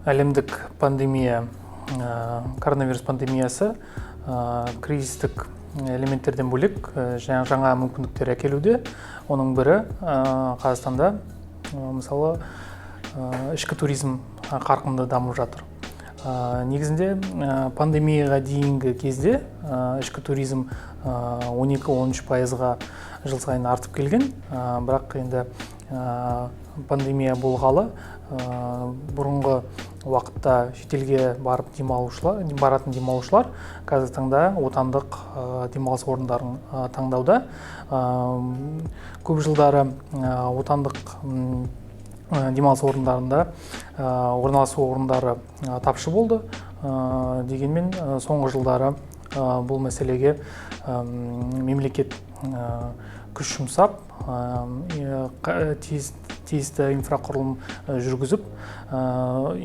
Әлемдік пандемия, коронавирус пандемиясы кризистік элементтерден бөлек жаңа мүмкіндіктер әкелуде. Оның бірі Қазақстанда мысалы ішкі туризм қарқынды дамып жатыр. Негізінде пандемияға дейінгі кезде ішкі туризм 12-13%-ға жыл сайын артып келген, бірақ енді пандемия болғалы бұрынғы уақытта шетелге баратын демалушылар қазіргі таңда отандық демалыс орындарын таңдауда. Көп жылдары отандық демалыс орындарында орналасу орындары тапшы болды. Дегенмен соңғы жылдары бұл мәселеге мемлекет күш жұмсап, тиісті инфрақұрылым жүргізіп,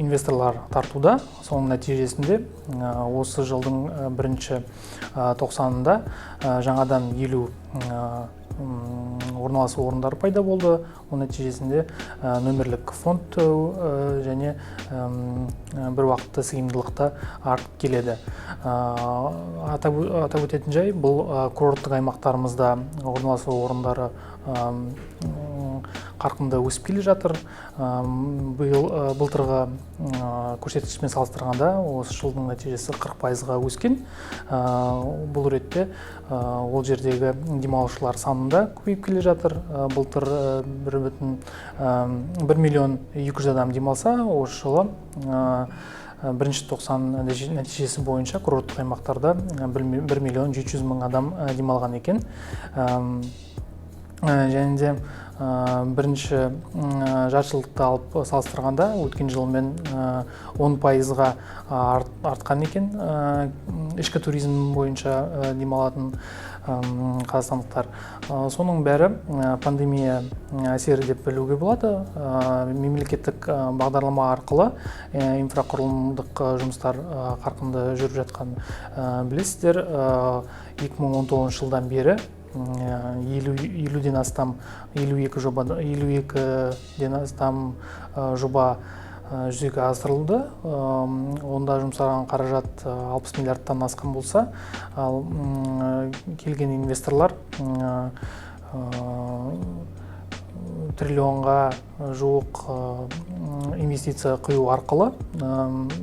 инвесторлар тартуда. Соның нәтижесінде осы жылдың бірінші тоқсанында жаңадан 50 орналасу орындары пайда болды. Оның нәтижесінде нөмірлік фонд және бір уақытта сыйымдылықта артып келеді. Атап өтетін жай, бұл курорттық аймақтарымызда орналасу орындары қарқынды өсіп келе жатыр. Былтырғы көрсеткішпен салыстырғанда осы жылдың нәтижесі 40%-ға өскен. Бұл ретте ол жердегі демалушылар санында көбейіп келе жатыр. Былтыр 1,2 миллион адам демалса, осы жылы бірінші тоқсан нәтижесі бойынша курорттық аймақтарда 1,7 миллион адам демалған екен. Және де бірінші жартыжылдықты алып салыстырғанда өткен жылмен 10%-ға артқан екен ішкі туризм бойынша демалатын қазақстандықтар. Соның бәрі пандемия әсері деп білуге болады. Мемлекеттік бағдарлама арқылы инфрақұрылымдық жұмыстар қарқынды жүріп жатқан білесіздер. 2019 жылдан бері 52-ден астам жоба жүзеге асырылды. Онда жұмсалған қаражат 60 миллиардтан асқан болса, ал келген инвесторлар триллионға жуық инвестиция құю арқылы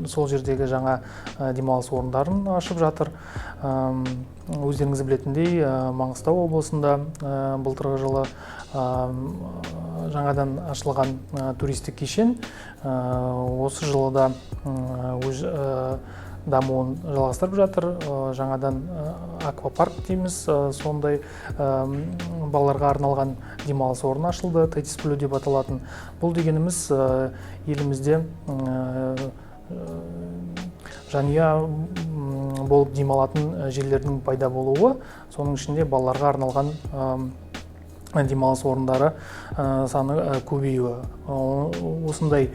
сол жердегі жаңа демалыс орындарын ашып жатыр. Өздеріңіз білетіндей, Маңғыстау облысында былтырғы жылы жаңадан ашылған туристік кешен осы жылы да өз дамуын жалғастырып жатыр. Жаңадан аквапарк дейміз, сондай балаларға арналған демалыс орны ашылды, Тетис Блю деп аталатын. Бұл дегеніміз елімізде жанұя болып демалатын жерлердің пайда болуы, соның ішінде балаларға арналған демалыс орындары саны көбеюі. Осындай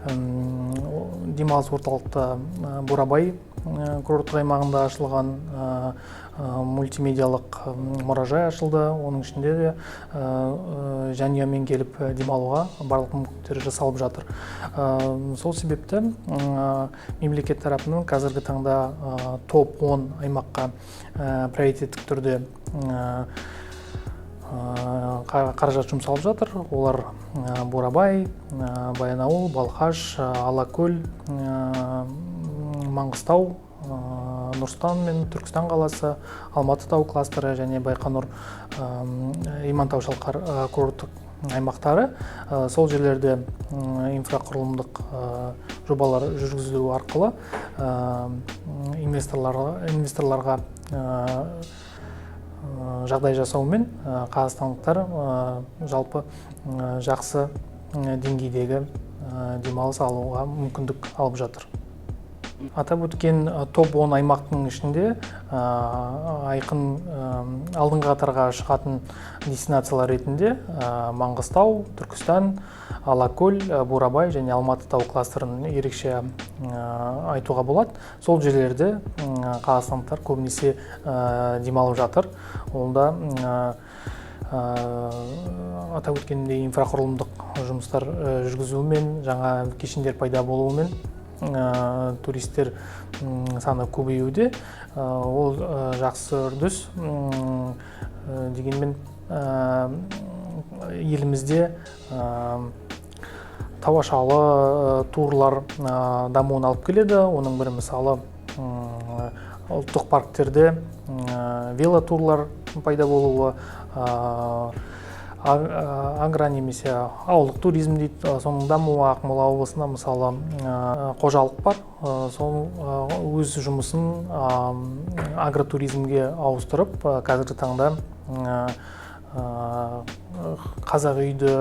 демалыс орталықта Бурабай курорттық аймағында ашылған мультимедиалық мұражай ашылды. Оның ішінде де жанұямен келіп демалуға барлық мүмкіндіктер жасалып жатыр. Сол себепті мемлекет тарапынан қазіргі таңда топ 10 аймаққа приоритеттік түрде қаражат жұмсалып жатыр. Олар Бурабай, Баянауыл, Балқаш, Алакөл, Маңғыстау, Нұрсұлтан мен Түркістан қаласы, Алматы тау кластері және Байқоңыр, Имантау-Шалқар курорттық аймақтары. Сол жерлерде инфрақұрылымдық жобалар жүргізу арқылы инвесторларға жағдай жасаумен қазақстандықтар жалпы жақсы деңгейдегі демалыс алуға мүмкіндік алып жатыр. Атап өткен топ 10 аймақтың ішінде айқын алдыңғы қатарға шығатын дестинациялар ретінде Маңғыстау, Түркістан, Алакөл, Бурабай және Алматы тау кластерін ерекше айтуға болады. Сол жерлерде қазақстандықтар көбінесе демалып жатыр. Онда атап өткендей инфрақұрылымдық жұмыстар жүргізуімен, жаңа кешендер пайда болуымен туристер саны көбеюде. Ол жақсы үрдіс. Дегенмен елімізде тауашалы турлар дамуын алып келеді. Оның бірі мысалы ұлттық парктерде велотурлар пайда болуы, агро немесе ауылдық туризм дейді. Соның дамуы Ақмола облысында мысалы қожалық бар. Сол өз жұмысын агротуризмге ауыстырып, қазіргі таңда қазақ үйді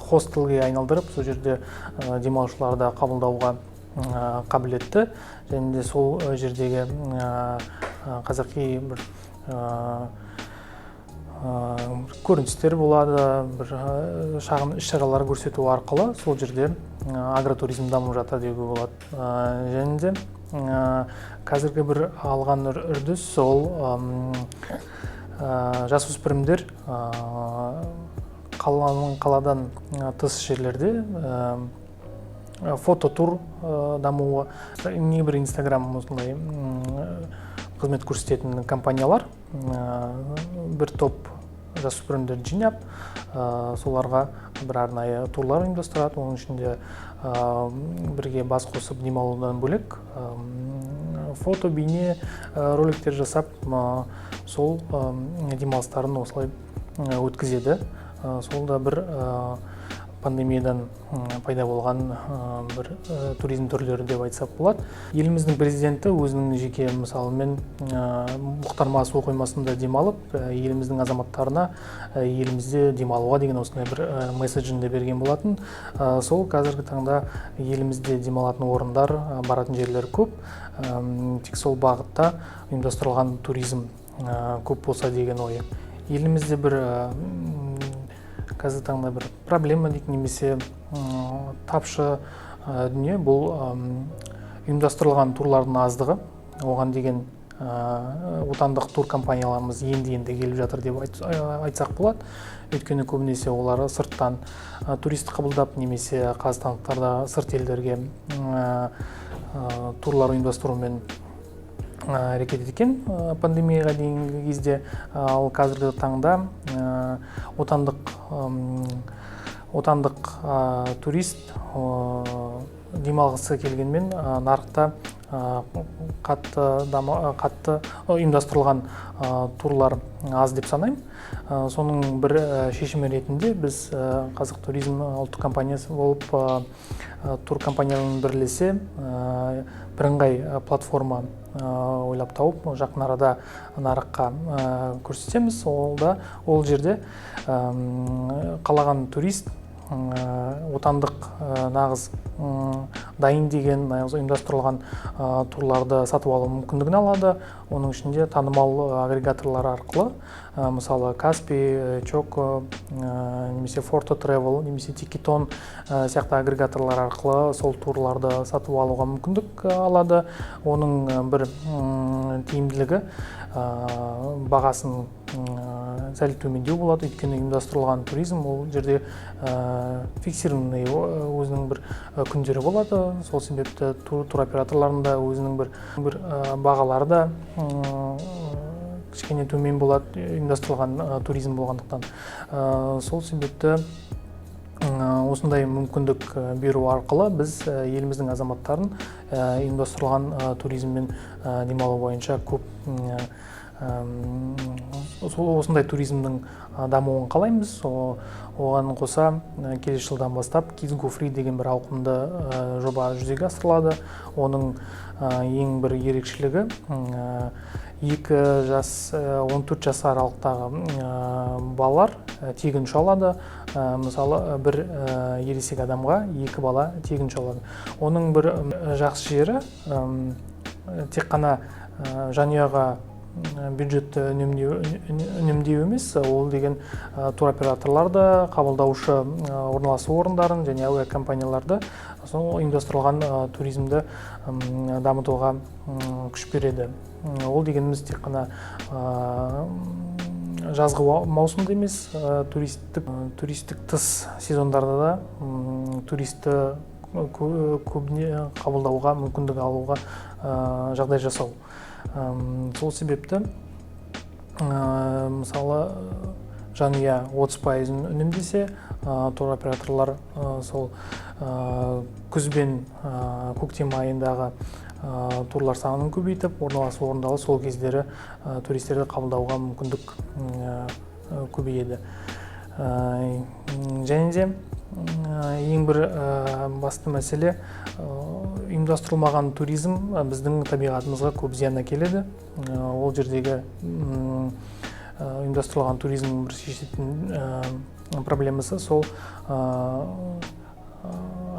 хостелге айналдырып, сол жерде демалушыларды қабылдауға қабілетті. Және де сол жердегі қазақи бір көріністер болады, бір шағын іс-шаралар көрсету арқылы сол жерде агротуризм дамып жатыр деуге болады. Және де қазіргі бір алған үрдіс сол жасөспірімдер қаладан тыс жерлерде фототур дамуы. Небір Инстаграм осындай қызмет көрсететін компаниялар бір топ жасөспірімдерді жинап, соларға бір арнайы турлар ұйымдастырады. Оның ішінде бірге бас қосып демалудан бөлек фото, бейне роликтер жасап, сол демалыстарын осылай өткізеді. Сол да бір пандемиядан пайда болған бір туризм түрлері деп айтсақ болады. Еліміздің президенті өзінің жеке мысалымен Бұқтырма су қоймасында демалып, еліміздің азаматтарына елімізде демалуға деген осындай бір месседжін де берген болатын. Сол қазіргі таңда елімізде демалатын орындар, баратын жерлер көп. Тек сол бағытта ұйымдастырылған туризм көп болса деген ой. Елімізде бір қазіргі таңда бір проблема дейді, немесе тапшы дүние, бұл ұйымдастырылған турлардың аздығы. Оған деген отандық тур компанияларымыз енді келіп жатыр деп айтсақ болады. Өйткені көбінесе олары сырттан турист қабылдап, немесе қазақстандықтарда сырт елдерге турлар ұйымдастырумен әрекет еткен пандемияға дейінгі кезде. Ал қазіргі таңда отандық турист демалғысы келгенмен нарықта қатты ұйымдастырылған турлар аз деп санаймын. Соның бір шешімі ретінде біз Қазақ туризм ұлттық компаниясы болып тур компаниялармен бірлесе бірыңғай платформа ойлап тауып, жақын арада нарыққа көрсетеміз. Ол жерде қалаған турист отандық нағыз дайын деген ұйымдастырылған турларды сатып алу мүмкіндігін алады. Оның ішінде танымал агрегаторлар арқылы, мысалы Каспи, Чоко, немесе Форто Travel, немесе Тикетон сияқты агрегаторлар арқылы сол турларды сатып алуға мүмкіндік алады. Оның бір тиімділігі бағасын сәл төмендеу болады. Өйткені ұйымдастырылған туризм ол жерде фиксированный өзінің бір күндері болады. Сол себепті туроператорларында өзінің бір бағалары да кішкене төмен болады, ұйымдастырылған туризм болғандықтан. Сол себепті осындай мүмкіндік беру арқылы біз еліміздің азаматтарын ұйымдастырылған туризммен демалу бойынша көп осындай туризмнің дамуын қалаймыз. Оған қоса келесі жылдан бастап Kids Go Free деген бір ауқымды жоба жүзеге асырылады. Оның ең бір ерекшелігі 2 жас 14 жас аралықтағы балалар тегін ұша алады. Мысалы, бір ересек адамға 2 бала тегін ұша алады. Оның бір жақсы жері тек қана жанұяға бюджетті үнемдеу емес, ол деген туроператорларды, қабылдаушы орналасу орындарын және әуе компанияларды ұйымдастырылған туризмді дамытуға күш береді. Ол дегеніміз тек қана жазғы маусымда емес, туристік тыс сезондарда да туристі көбіне қабылдауға, мүмкіндік алуға жағдай жасау. Сол себепті, мысалы, жанұя 30% үнемдесе, туроператорлар сол күз бен көктем айындағы турлар санын көбейтіп, орналасу орындалы сол кездері туристерді қабылдауға мүмкіндік көбейеді. Және де ең бір басты мәселе, ұйымдастырылмаған туризм біздің табиғатымызға көп зиян әкеледі. Ол жердегі ұйымдастырылған туризм бір шешетін проблемасы сол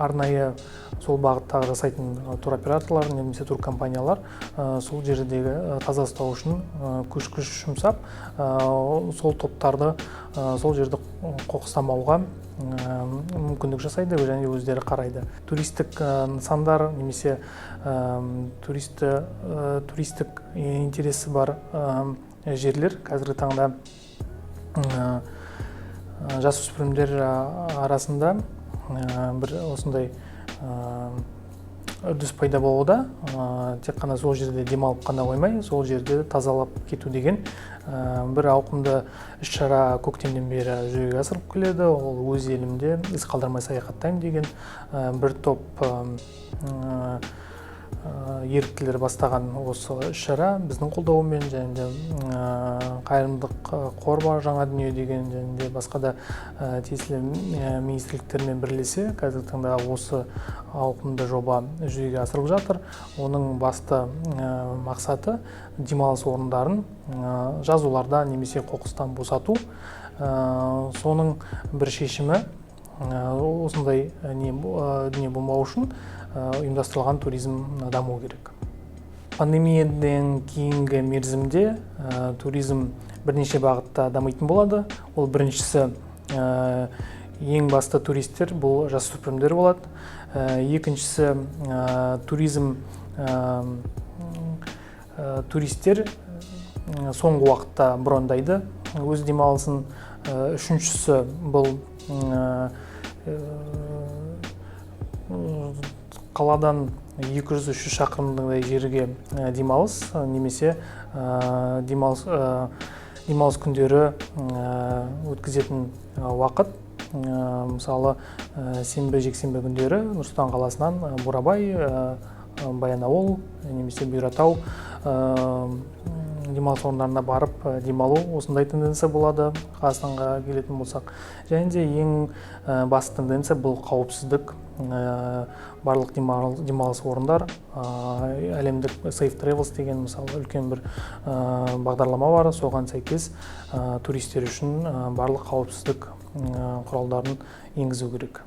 арнайы сол бағыттағы жасайтын туроператорлар немесе туркомпаниялар сол жердегі таза ұстау үшін күш жұмсап, сол топтарды сол жерді қоқыстамауға мүмкіндік жасайды және өздері қарайды. Туристік нысандар немесе туристік интересі бар жерлер қазіргі таңда жасөспірімдер арасында бір осындай үрдіс пайда болуда. Тек қана сол жерде демалып қана қоймай, сол жерде тазалап кету деген бір ауқымды іс-шара көктемнен бері жүзеге асырылып келеді. Ол өз елімде із қалдырмай саяхаттаймын деген бір топ еріктілер бастаған осы іс-шара біздің қолдауымен және де қайырымдылық қор бар жаңа дүние деген және де басқа да тиесілі министрліктермен бірлесе қазіргі таңда осы ауқымды жоба жүзеге асырылып жатыр. Оның басты мақсаты демалыс орындарын жазуларда немесе қоқыстан босату. Соның бір шешімі осындай дүние болмау үшін ұйымдастырылған туризм даму керек. Пандемиядан кейінгі мерзімде туризм бірнеше бағытта дамитын болады. Ол біріншісі ең басты туристер бұл жасөспірімдер болады. Екіншісі туристер соңғы уақытта брондайды өз демалысын. Үшіншісі бұл қаладан 200-300 шақырымдай жерге демалыс немесе демалыс күндері өткізетін уақыт. Мысалы, сенбі жексенбі күндері Нұр-Сұлтан қаласынан Бурабай, Баянауыл немесе Бұйратау демалыс орындарына барып демалу осындай тенденция болады Қазақстанға келетін болсақ. Және де ең басты тенденция бұл қауіпсіздік. Барлық демалыс орындар әлемдік Safe Travels деген мысалы үлкен бір бағдарлама бар. Соған сәйкес туристер үшін барлық қауіпсіздік құралдарын енгізу керек.